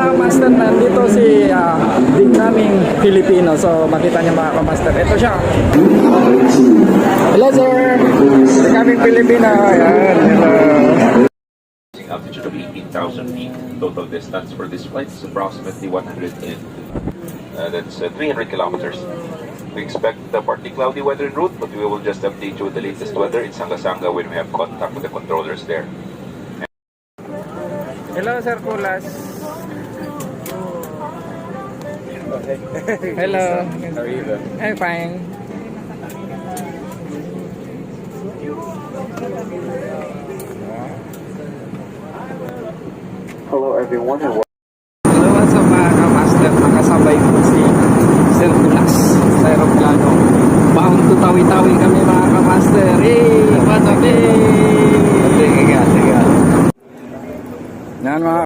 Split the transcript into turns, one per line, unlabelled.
kamaster, nandito si big naming Filipino. So makita niyo mga kamaster, ito siya. Hello sir, big naming Filipino. Ayan, hello.
Altitude of 18,000 feet. Total distance for this flight is approximately 300 kilometers. We expect a partly cloudy weather en route, but we will just update you with the latest weather in Sangasanga when we have contact with the controllers there.
Hello Sir Kulas. Hello.
How are you doing?
I'm fine.
Hello everyone and
Hello, what's up mga kamaster? Nakasabay ko si Sir Kulas sa aeroplano. Bound to Tawi-Tawi kami mga kamaster. Hey, what up, hey! Sige nga. Yan mga